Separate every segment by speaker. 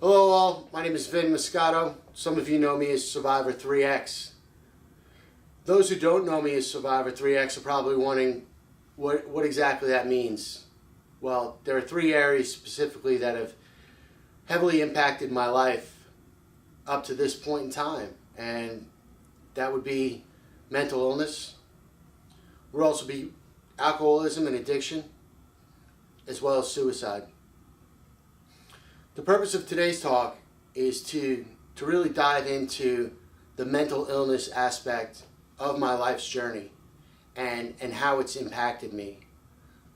Speaker 1: Hello all, my name is Vin Moscato. Some of you know me as Survivor3X. Those who don't know me as Survivor3X are probably wondering what exactly that means. Well, there are three areas specifically that have heavily impacted my life up to this point in time, and that would be mental illness, would also be alcoholism and addiction, as well as suicide. The purpose of today's talk is to really dive into the mental illness aspect of my life's journey and how it's impacted me.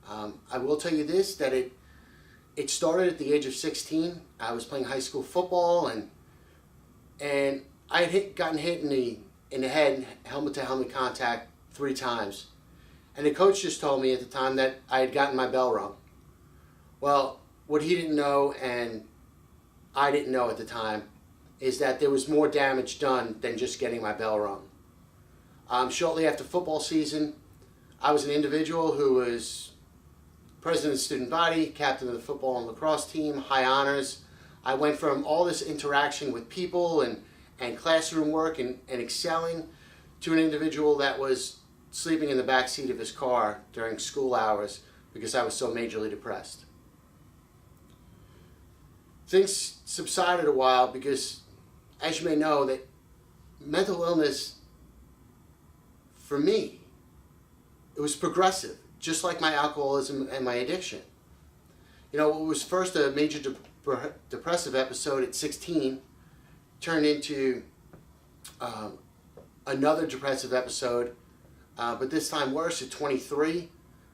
Speaker 1: I will tell you this, that it started at the age of 16. I was playing high school football and I had gotten hit in the head, helmet-to-helmet contact 3 times. And the coach just told me at the time that I had gotten my bell rung. Well, what he didn't know and I didn't know at the time is that there was more damage done than just getting my bell rung. Shortly after football season, I was an individual who was president of the student body, captain of the football and lacrosse team, high honors. I went from all this interaction with people and classroom work and excelling to an individual that was sleeping in the back seat of his car during school hours because I was so majorly depressed. Things subsided a while because, as you may know, that mental illness, for me, it was progressive, just like my alcoholism and my addiction. You know, what was first a major depressive episode at 16 turned into another depressive episode, but this time worse at 23,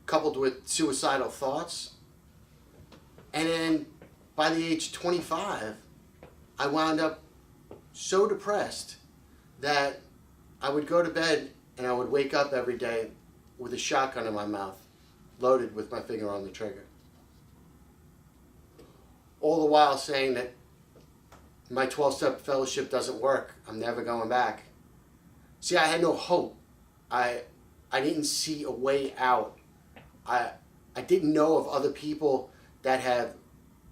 Speaker 1: coupled with suicidal thoughts. And then by the age of 25, I wound up so depressed that I would go to bed and I would wake up every day with a shotgun in my mouth, loaded with my finger on the trigger. All the while saying that my 12-step fellowship doesn't work. I'm never going back. See, I had no hope. I didn't see a way out. I didn't know of other people that have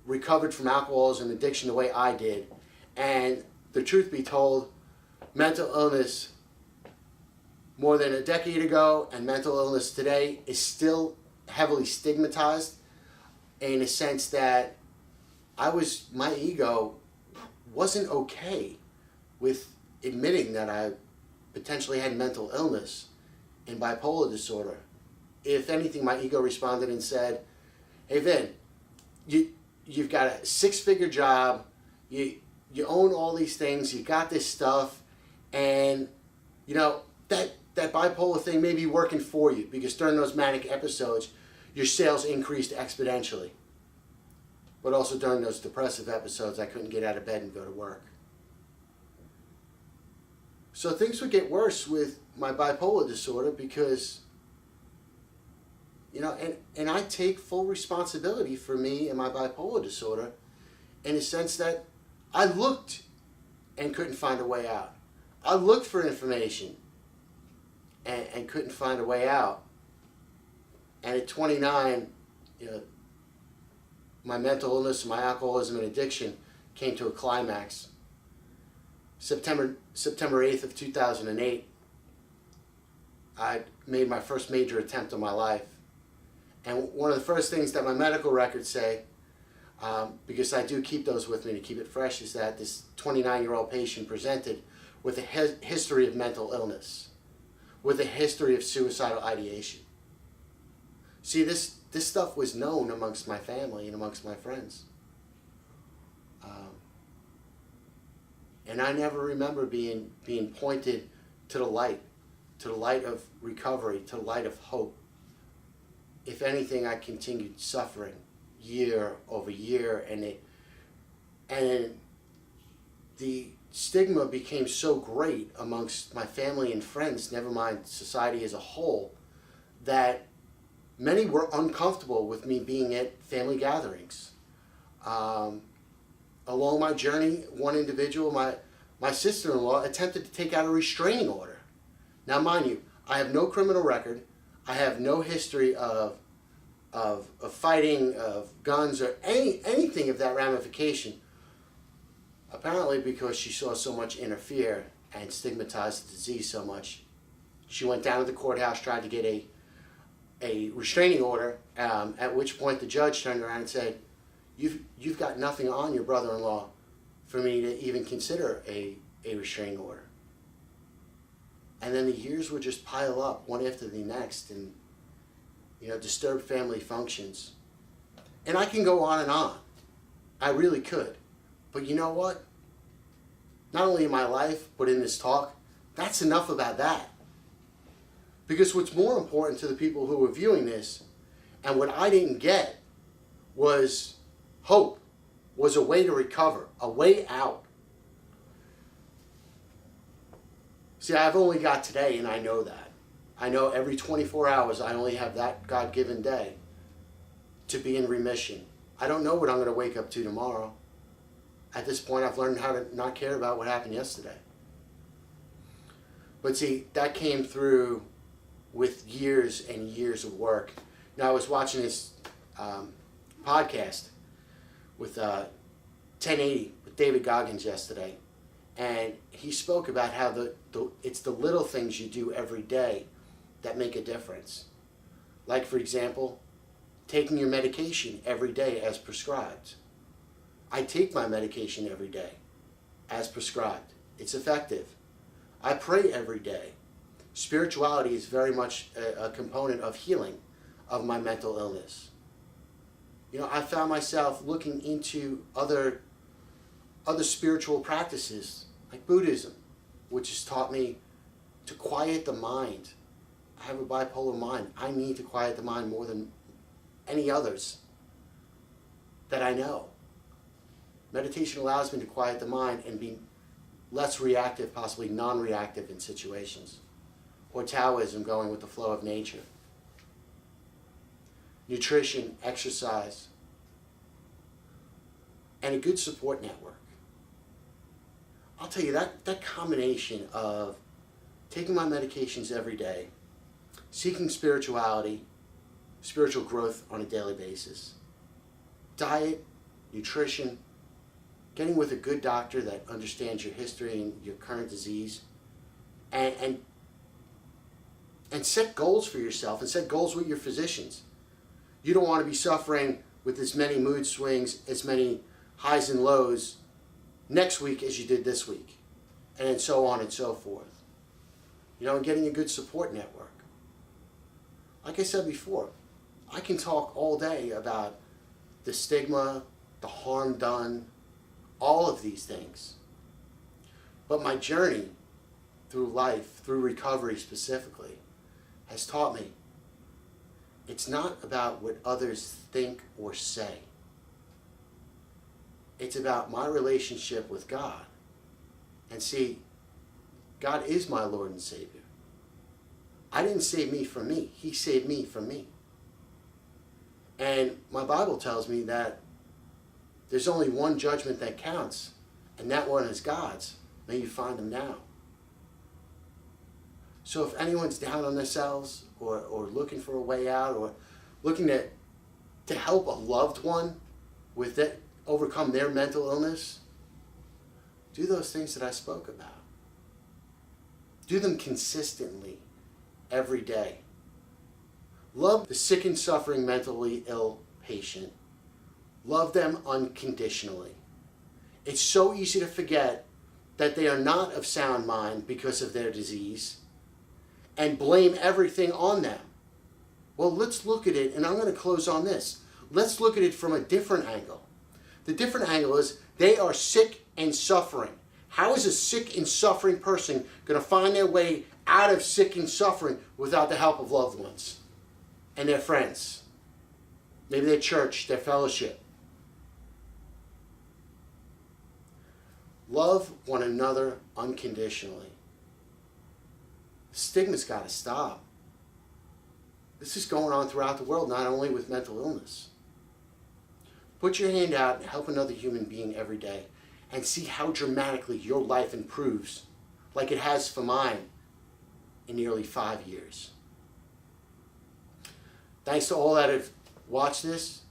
Speaker 1: recovered from alcoholism and addiction the way I did. And the truth be told, mental illness more than a decade ago and mental illness today is still heavily stigmatized in a sense that my ego wasn't okay with admitting that I potentially had mental illness and bipolar disorder. If anything, my ego responded and said, "Hey Vin, you've got a 6-figure job, you own all these things, you got this stuff, and you know that bipolar thing may be working for you because during those manic episodes your sales increased exponentially. But also during those depressive episodes I couldn't get out of bed and go to work." So things would get worse with my bipolar disorder because, you know, and I take full responsibility for me and my bipolar disorder in the sense that I looked and couldn't find a way out. I looked for information and couldn't find a way out. And at 29, you know, my mental illness, my alcoholism and addiction came to a climax. September 8th of 2008, I made my first major attempt on my life. And one of the first things that my medical records say, because I do keep those with me to keep it fresh, is that this 29-year-old patient presented with a history of mental illness, with a history of suicidal ideation. See, this stuff was known amongst my family and amongst my friends. And I never remember being pointed to the light of recovery, to the light of hope. If anything, I continued suffering year over year, and the stigma became so great amongst my family and friends, never mind society as a whole, that many were uncomfortable with me being at family gatherings. Along my journey, one individual, my sister-in-law, attempted to take out a restraining order. Now, mind you, I have no criminal record. I have no history of fighting, of guns, or anything of that ramification. Apparently because she saw so much interfere and stigmatized the disease so much, she went down to the courthouse, tried to get a restraining order, at which point the judge turned around and said, you've got nothing on your brother-in-law for me to even consider a restraining order. And then the years would just pile up one after the next, and disturbed family functions. And I can go on and on. I really could. But you know what? Not only in my life, but in this talk, that's enough about that. Because what's more important to the people who are viewing this, and what I didn't get, was hope, was a way to recover, a way out. See, I've only got today, and I know that. I know every 24 hours I only have that God-given day to be in remission. I don't know what I'm going to wake up to tomorrow. At this point, I've learned how to not care about what happened yesterday. But see, that came through with years and years of work. Now, I was watching this podcast with 1080 with David Goggins yesterday, and he spoke about how it's the little things you do every day that make a difference. Like, for example, taking your medication every day as prescribed. I take my medication every day as prescribed. It's effective. I pray every day. Spirituality is very much a component of healing of my mental illness. I found myself looking into other spiritual practices like Buddhism, which has taught me to quiet the mind. I have a bipolar mind. I need to quiet the mind more than any others that I know. Meditation allows me to quiet the mind and be less reactive, possibly non-reactive in situations. Or Taoism, going with the flow of nature. Nutrition, exercise, and a good support network. I'll tell you, that combination of taking my medications every day, seeking spirituality, spiritual growth on a daily basis, diet, nutrition, getting with a good doctor that understands your history and your current disease, and set goals for yourself and set goals with your physicians. You don't want to be suffering with as many mood swings, as many highs and lows next week as you did this week, and so on and so forth. And getting a good support network. Like I said before, I can talk all day about the stigma, the harm done, all of these things. But my journey through life, through recovery specifically, has taught me it's not about what others think or say. It's about my relationship with God. And see, God is my Lord and Savior. I didn't save me from me. He saved me from me. And my Bible tells me that there's only one judgment that counts, and that one is God's. May you find him now. So if anyone's down on themselves or looking for a way out or looking to help a loved one with it, overcome their mental illness, do those things that I spoke about. Do them consistently every day. Love the sick and suffering mentally ill patient. Love them unconditionally. It's so easy to forget that they are not of sound mind because of their disease and blame everything on them. Well, let's look at it, and I'm going to close on this. Let's look at it from a different angle. The different angle is they are sick and suffering. How is a sick and suffering person going to find their way out of sick and suffering without the help of loved ones and their friends? Maybe their church, their fellowship. Love one another unconditionally. Stigma's got to stop. This is going on throughout the world, not only with mental illness. Put your hand out and help another human being every day and see how dramatically your life improves, like it has for mine in nearly 5 years. Thanks to all that have watched this.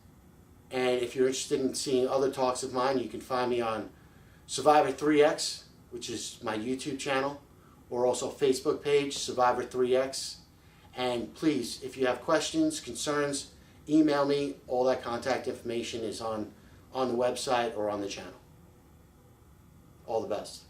Speaker 1: And if you're interested in seeing other talks of mine, you can find me on Survivor3X, which is my YouTube channel, or also Facebook page, Survivor3X. And please, if you have questions, concerns, email me. All that contact information is on the website or on the channel. All the best.